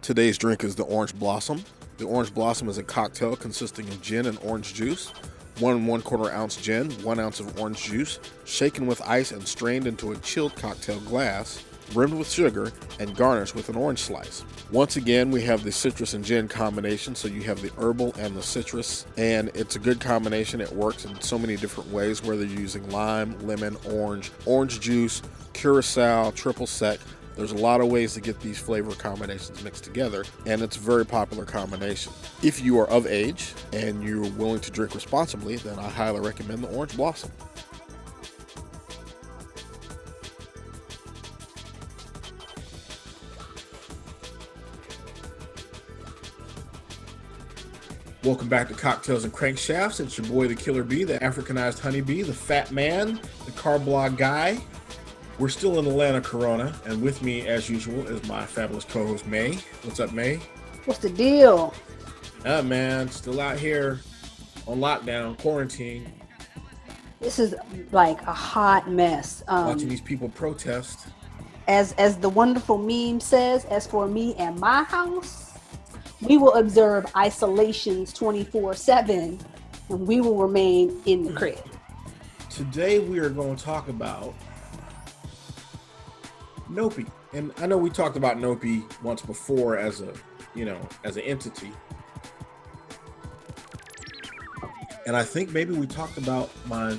Today's drink is the Orange Blossom. The Orange Blossom is a cocktail consisting of gin and orange juice, 1 1/4 ounce gin, 1 ounce of orange juice, shaken with ice and strained into a chilled cocktail glass, rimmed with sugar, and garnished with an orange slice. Once again, we have the citrus and gin combination, so you have the herbal and the citrus, and it's a good combination. It works in so many different ways, whether you're using lime, lemon, orange juice, curacao, triple sec. There's a lot of ways to get these flavor combinations mixed together, and it's a very popular combination. If you are of age and you're willing to drink responsibly, then I highly recommend the Orange Blossom. Welcome back to Cocktails and Crankshafts. It's your boy, the Killer Bee, the Africanized honeybee, the fat man, the carb blog guy. We're still in Atlanta, Corona, and with me, as usual, is my fabulous co-host, May. What's up, May? What's the deal? Man, still out here on lockdown, quarantine. This is like a hot mess. Watching these people protest. As the wonderful meme says, as for me and my house, we will observe isolations 24/7, and we will remain in the crib. Today, we are going to talk about NOPI. And I know we talked about NOPI once before as an entity. And I think maybe we talked about my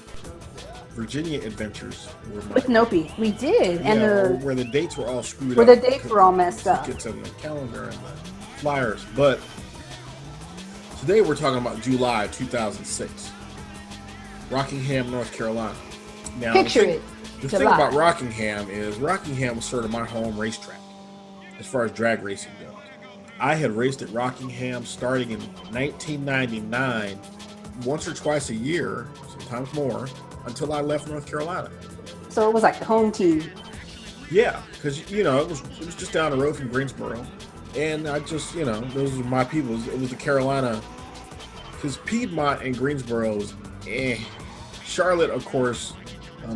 Virginia adventures with NOPI. We did. Yeah, and where the dates were all screwed up. Where the dates were all messed up. Tickets and the calendar and the flyers. But today we're talking about July 2006. Rockingham, North Carolina. Now, Picture it. The thing about Rockingham is Rockingham was sort of my home racetrack as far as drag racing goes. I had raced at Rockingham starting in 1999, once or twice a year, sometimes more, until I left North Carolina. So it was like the home team. Yeah, because it was just down the road from Greensboro, and I just those were my people. It was the Carolina, because Piedmont and Greensboro is Charlotte, of course.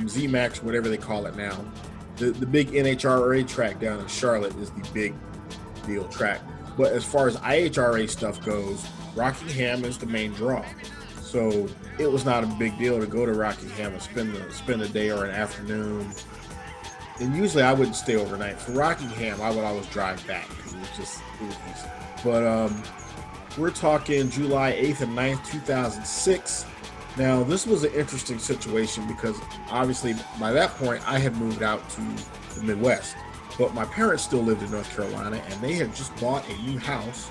Z-Max, whatever they call it now. The big NHRA track down in Charlotte is the big deal track. But as far as IHRA stuff goes, Rockingham is the main draw. So it was not a big deal to go to Rockingham and spend a day or an afternoon. And usually I wouldn't stay overnight. For Rockingham, I would always drive back because it was easy. But we're talking July 8th and 9th, 2006. Now, this was an interesting situation because obviously by that point I had moved out to the Midwest, but my parents still lived in North Carolina and they had just bought a new house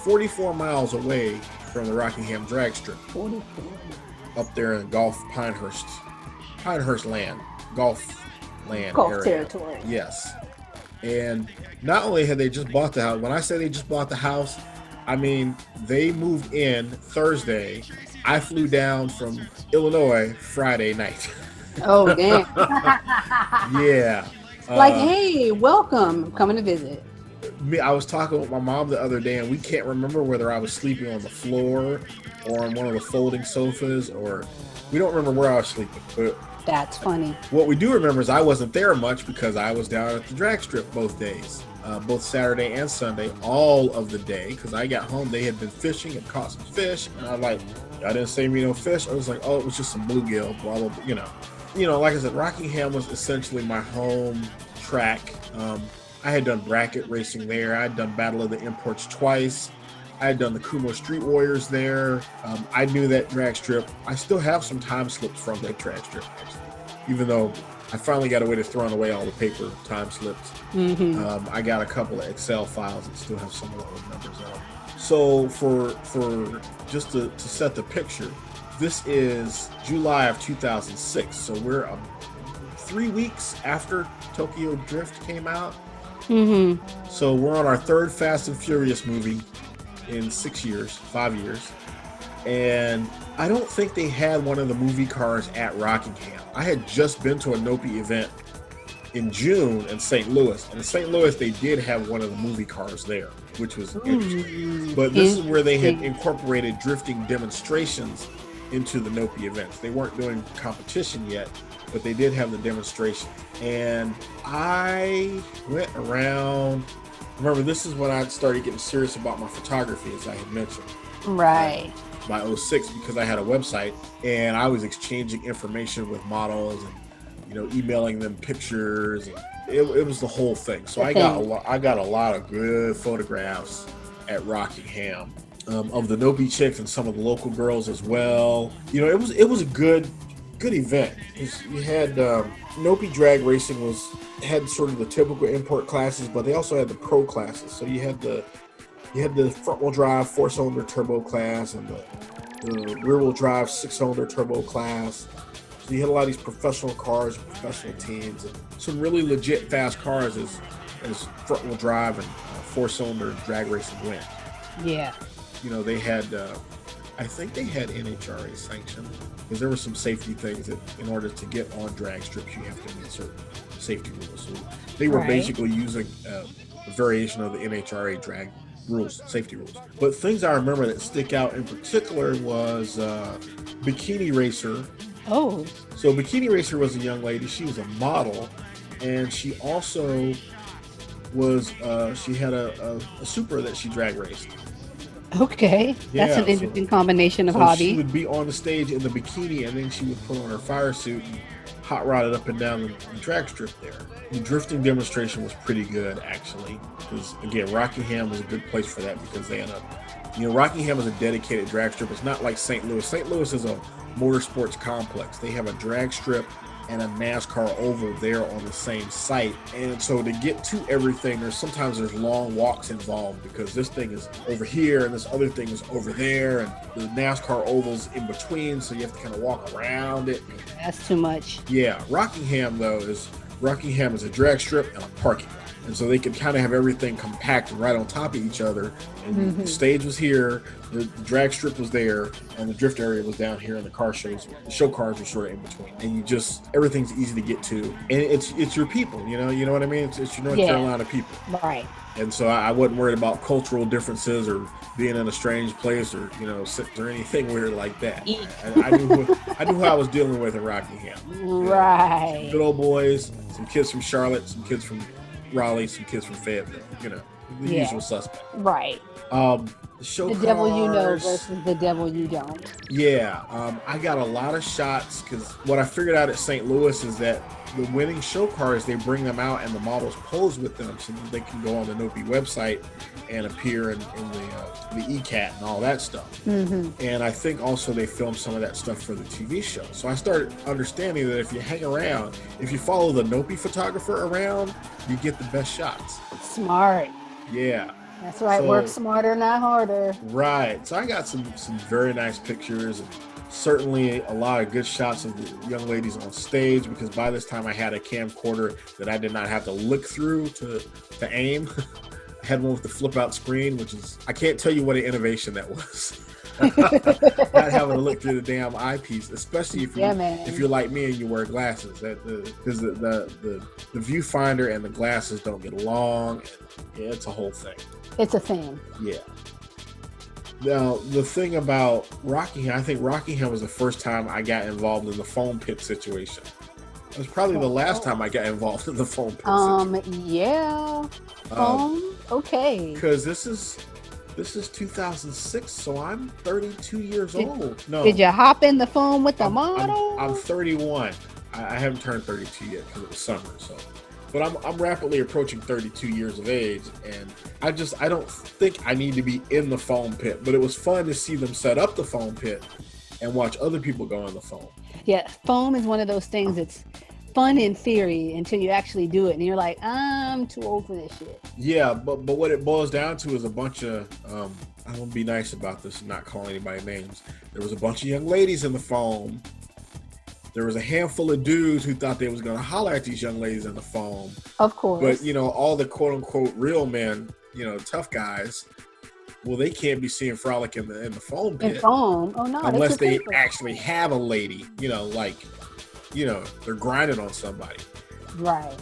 44 miles away from the Rockingham drag strip. 44. Up there in Pinehurst land, Gulf area. Territory. Yes. And not only had they just bought the house, when I say they just bought the house, I mean, they moved in Thursday. I flew down from Illinois Friday night. Oh, damn. Yeah. Like, hey, welcome. Coming to visit. I was talking with my mom the other day, and we can't remember whether I was sleeping on the floor or on one of the folding sofas, or we don't remember where I was sleeping. But that's funny. What we do remember is I wasn't there much because I was down at the drag strip both days. Both Saturday and Sunday, all of the day, because I got home, they had been fishing and caught some fish, and I'm like, I didn't say me no fish. I was like, oh, it was just some bluegill, blah, blah, blah, like I said, Rockingham was essentially my home track. I had done bracket racing there. I had done Battle of the Imports twice. I had done the Kumo Street Warriors there. I knew that drag strip. I still have some time slips from that drag strip, actually, even though I finally got a way to throw away all the paper time slips. Mm-hmm. I got a couple of Excel files that still have some of those numbers on. So for just to set the picture, this is July of 2006. So we're 3 weeks after Tokyo Drift came out. Mm-hmm. So we're on our third Fast and Furious movie in 5 years. And I don't think they had one of the movie cars at Rockingham. I had just been to a NOPI event in June in St. Louis. And in St. Louis, they did have one of the movie cars there, which was interesting. But this is where they had incorporated drifting demonstrations into the NOPI events. They weren't doing competition yet, but they did have the demonstration. And I went around Remember, this is when I started getting serious about my photography, as I had mentioned. Right. By 06, because I had a website and I was exchanging information with models and, you know, emailing them pictures. And it was the whole thing. So I got a lot of good photographs at Rockingham of the NOPI chicks and some of the local girls as well. You know, it was a good event. You had NOPI drag racing had sort of the typical import classes, but they also had the pro classes. So you had the front wheel drive 4-cylinder turbo class and the rear wheel drive 6-cylinder turbo class. So you had a lot of these professional cars and professional teams and some really legit fast cars as front wheel drive and 4-cylinder drag racing went. Yeah. You know, they had, I think they had NHRA sanction, because there were some safety things that in order to get on drag strips, you have to meet certain safety rules. So they were basically using a variation of the NHRA drag rules, safety rules. But things I remember that stick out in particular was Bikini Racer. Oh. So Bikini Racer was a young lady. She was a model, and she also was, she had a Supra that she drag raced. Okay, that's an interesting combination of hobby. She would be on the stage in the bikini, and then she would put on her fire suit and hot rod it up and down the drag strip there. The drifting demonstration was pretty good, actually, because again, Rockingham was a good place for that, because they had Rockingham is a dedicated drag strip. It's not like St. Louis. St. Louis is a motorsports complex. They have a drag strip and a NASCAR oval there on the same site. And so to get to everything, sometimes there's long walks involved, because this thing is over here and this other thing is over there, and the NASCAR oval's in between, so you have to kind of walk around it. That's too much. Yeah, Rockingham is a drag strip and a parking lot. And so they could kind of have everything compacted right on top of each other. And the stage was here, the drag strip was there, and the drift area was down here, and the show cars were sort of in between. And everything's easy to get to. And it's your people, you know what I mean? It's your North Carolina people. Right. And so I wasn't worried about cultural differences or being in a strange place or, or anything weird like that. I knew who I was dealing with in Rockingham. Right. Good old boys, some kids from Charlotte, some kids from Raleigh, some kids from Fayetteville, the usual suspect. Right. The devil you know versus the devil you don't. Yeah. I got a lot of shots, because what I figured out at St. Louis is that the winning show cars, they bring them out and the models pose with them so that they can go on the NOPI website and appear in the ECAT and all that stuff. And I think also they filmed some of that stuff for the TV show. So I started understanding that if you hang around, if you follow the NOPI photographer around, you get the best shots. Smart. Yeah. That's right. Work smarter, not harder. Right. So I got some very nice pictures, and certainly a lot of good shots of the young ladies on stage, because by this time I had a camcorder that I did not have to look through to aim. I had one with the flip out screen, which is, I can't tell you what an innovation that was. Not having to look through the damn eyepiece, especially if you're like me and you wear glasses. Because the viewfinder and the glasses don't get along. Yeah, it's a whole thing. It's a thing. Yeah. Now, the thing about Rockingham, I think Rockingham was the first time I got involved in the foam pit situation. It was probably the last time I got involved in the foam pit situation. Yeah. Foam? Okay. Because this is 2006, so I'm 32 years old. No. Did you hop in the foam with the model? I'm 31. I haven't turned 32 yet because it was summer, so. But I'm rapidly approaching 32 years of age, and I don't think I need to be in the foam pit, but it was fun to see them set up the foam pit and watch other people go in the foam. Yeah, foam is one of those things that's fun in theory until you actually do it, and you're like, I'm too old for this shit. Yeah, but what it boils down to is a bunch of, I'm going to be nice about this and not call anybody names. There was a bunch of young ladies in the foam. There was a handful of dudes who thought they was going to holler at these young ladies in the foam. Of course. But, all the quote-unquote real men, tough guys, well, they can't be seeing frolic in the foam pit. In foam? Oh, no. Unless they actually have a lady, they're grinding on somebody. Right.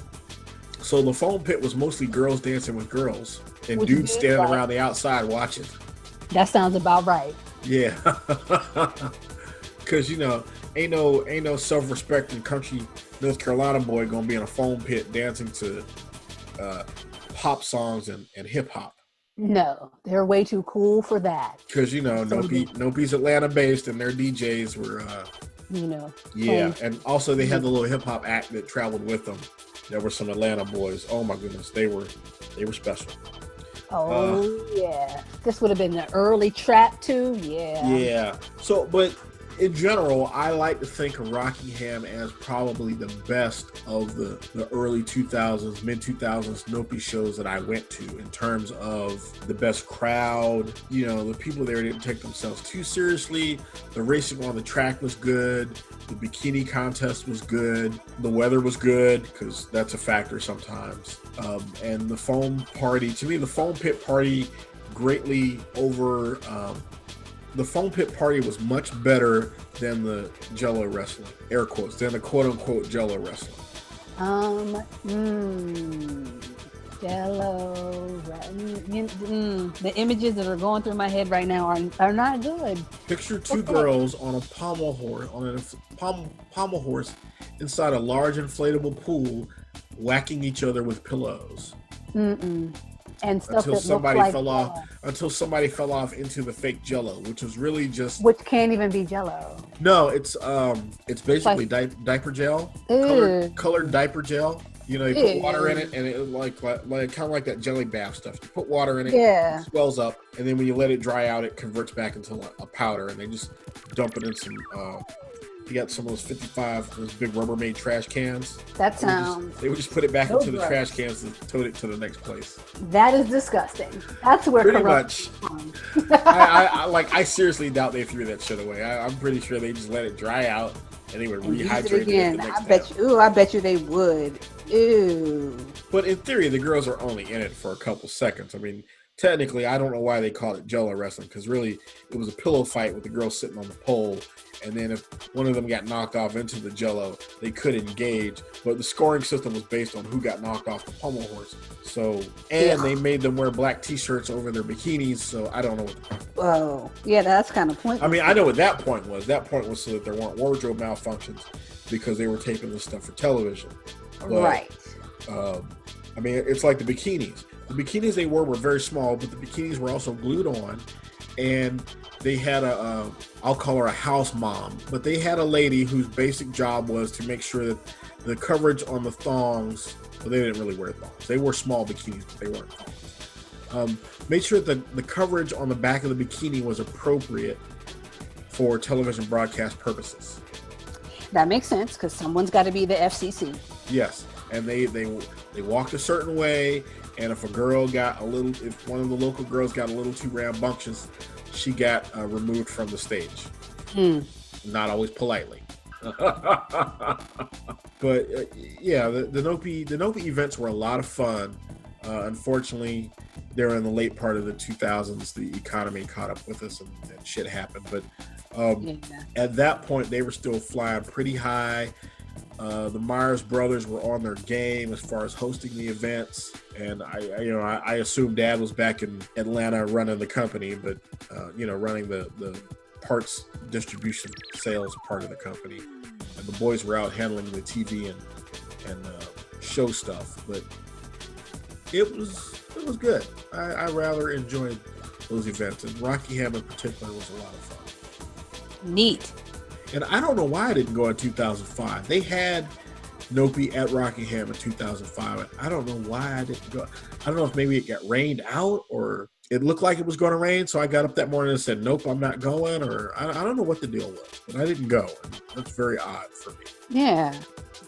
So the foam pit was mostly girls dancing with girls and dudes standing around the outside watching. That sounds about right. Yeah. Because, ain't no self-respecting country North Carolina boy gonna be in a foam pit dancing to pop songs and hip hop. No, they're way too cool for that. Because, you know, NOPI's Atlanta based and their DJs were, you know. Yeah, and also they had the little hip hop act that traveled with them. There were some Atlanta boys. Oh my goodness, they were special. Oh yeah, this would have been the early trap too. Yeah. Yeah. So, but in general, I like to think of Rockingham as probably the best of the early 2000s, mid 2000s NOPI shows that I went to in terms of the best crowd. You know, the people there didn't take themselves too seriously. The racing on the track was good. The bikini contest was good. The weather was good, because that's a factor sometimes. And the foam party, to me, the foam pit party greatly over... the foam pit party was much better than the Jello wrestling, air quotes, than the quote-unquote Jello wrestling. Jello, the images that are going through my head right now are not good. Picture two girls on a pommel horse inside a large inflatable pool, whacking each other with pillows. And stuff until that somebody like fell off. Until somebody fell off into the fake Jello, which was really just which can't even be Jello. No, it's basically diaper gel, colored diaper gel. You know, you put water in it, and it like kind of like that jelly bath stuff. You put water in it, it swells up, and then when you let it dry out, it converts back into a powder, and they just dump it in some. You got some of those big Rubbermaid trash cans. That sounds. They would just put it back into the trash cans and tote it to the next place. That is disgusting. That's where pretty much. I seriously doubt they threw that shit away. I'm pretty sure they just let it dry out and they would rehydrate it again. The next I bet you they would. Ew. But in theory, the girls are only in it for a couple seconds. I mean, technically, I don't know why they called it Jello wrestling, because really it was a pillow fight with the girls sitting on the pole. And then if one of them got knocked off into the Jello, they could engage. But the scoring system was based on who got knocked off the pommel horse. So, and they made them wear black T-shirts over their bikinis. So I don't know what the point was. Oh, yeah, that's kind of pointless. I mean, I know what that point was. That point was so that there weren't wardrobe malfunctions because they were taping this stuff for television. But, right. I mean, it's like the bikinis. The bikinis they wore very small, but the bikinis were also glued on. And they had I'll call her a house mom, but they had a lady whose basic job was to make sure that the coverage on the thongs, well, they didn't really wear thongs. They wore small bikinis, but they weren't thongs. Made sure that the coverage on the back of the bikini was appropriate for television broadcast purposes. That makes sense, because someone's got to be the FCC. Yes, and they walked a certain way. And if if one of the local girls got a little too rambunctious, she got removed from the stage. Not always politely. But yeah, the NOPI events were a lot of fun. Unfortunately, they're in the late part of the 2000s. The economy caught up with us and shit happened. But at that point, they were still flying pretty high. The Myers brothers were on their game as far as hosting the events, and I assume Dad was back in Atlanta running the company, but running the parts distribution sales part of the company, and the boys were out handling the TV and show stuff. But it was good. I rather enjoyed those events, and Rockingham in particular was a lot of fun. Neat. And I don't know why I didn't go in 2005. They had NOPI at Rockingham in 2005. I don't know why I didn't go. I don't know if maybe it got rained out or it looked like it was going to rain. So I got up that morning and said, nope, I'm not going. Or I don't know what the deal was, but I didn't go. And that's very odd for me. Yeah,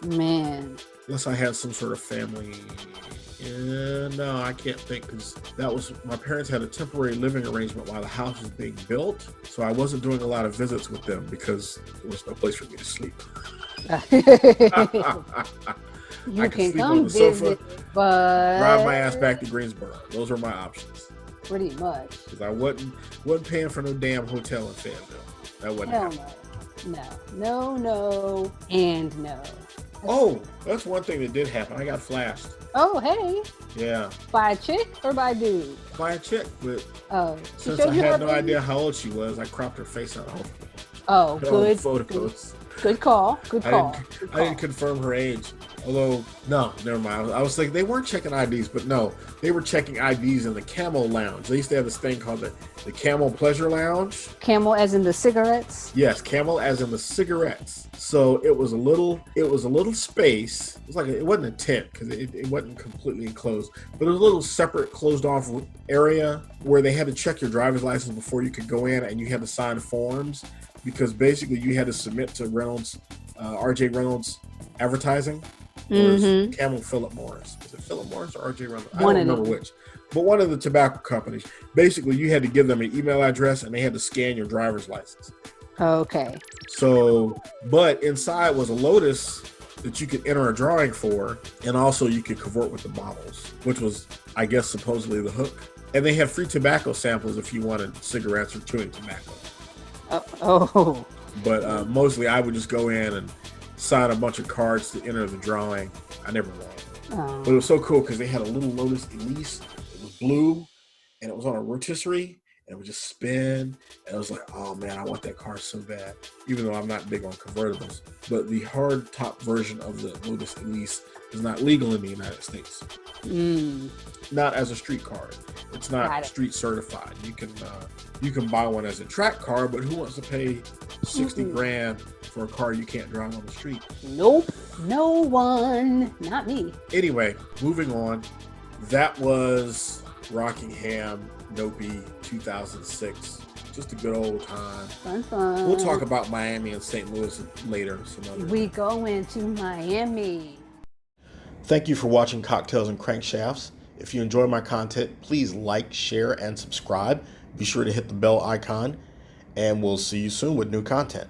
man. Unless I had some sort of family. No, I can't think, because my parents had a temporary living arrangement while the house was being built. So I wasn't doing a lot of visits with them because there was no place for me to sleep. You can come visit, but drive my ass back to Greensboro. Those were my options. Pretty much. Because I wasn't paying for no damn hotel in Fayetteville. That wasn't happening. No, and no. Oh, that's one thing that did happen. I got flashed. Oh, hey. Yeah. By a chick or by a dude? By a chick, but since I had no idea how old she was, I cropped her face out. Oh, good. Photos. Good call. I didn't confirm her age. Although, no, never mind. I was thinking they weren't checking IDs, but no, they were checking IDs in the Camel Lounge. They used to have this thing called the Camel Pleasure Lounge. Camel as in the cigarettes? Yes, Camel as in the cigarettes. So it was a little space. It was like it wasn't a tent because it wasn't completely enclosed, but it was a little separate, closed off area where they had to check your driver's license before you could go in, and you had to sign forms because basically you had to submit to Reynolds, R.J. Reynolds advertising. Mm-hmm. Camel Philip Morris. Was it Philip Morris or R.J. Reynolds? I One don't of remember them. which. But one of the tobacco companies. Basically, you had to give them an email address and they had to scan your driver's license. Okay. So, but inside was a Lotus that you could enter a drawing for, and also you could convert with the models, which was, I guess, supposedly the hook. And they had free tobacco samples if you wanted cigarettes or chewing tobacco. Oh. But mostly I would just go in and sign a bunch of cards to enter the drawing. I never won. Oh. But it was so cool because they had a little Lotus Elise. It was blue, and it was on a rotisserie, and it would just spin. And I was like, oh man, I want that car so bad. Even though I'm not big on convertibles. But the hard top version of the Lotus Elise is not legal in the United States. Not as a street car. It's not street certified. You can buy one as a track car, but who wants to pay 60 grand for a car you can't drive on the street? Nope. No one. Not me. Anyway, moving on. That was Rockingham NOPI 2006. Just a good old time. Fun. We'll talk about Miami and St. Louis later. We go into Miami. Thank you for watching Cocktails and Crankshafts. If you enjoy my content, please like, share, and subscribe. Be sure to hit the bell icon, and we'll see you soon with new content.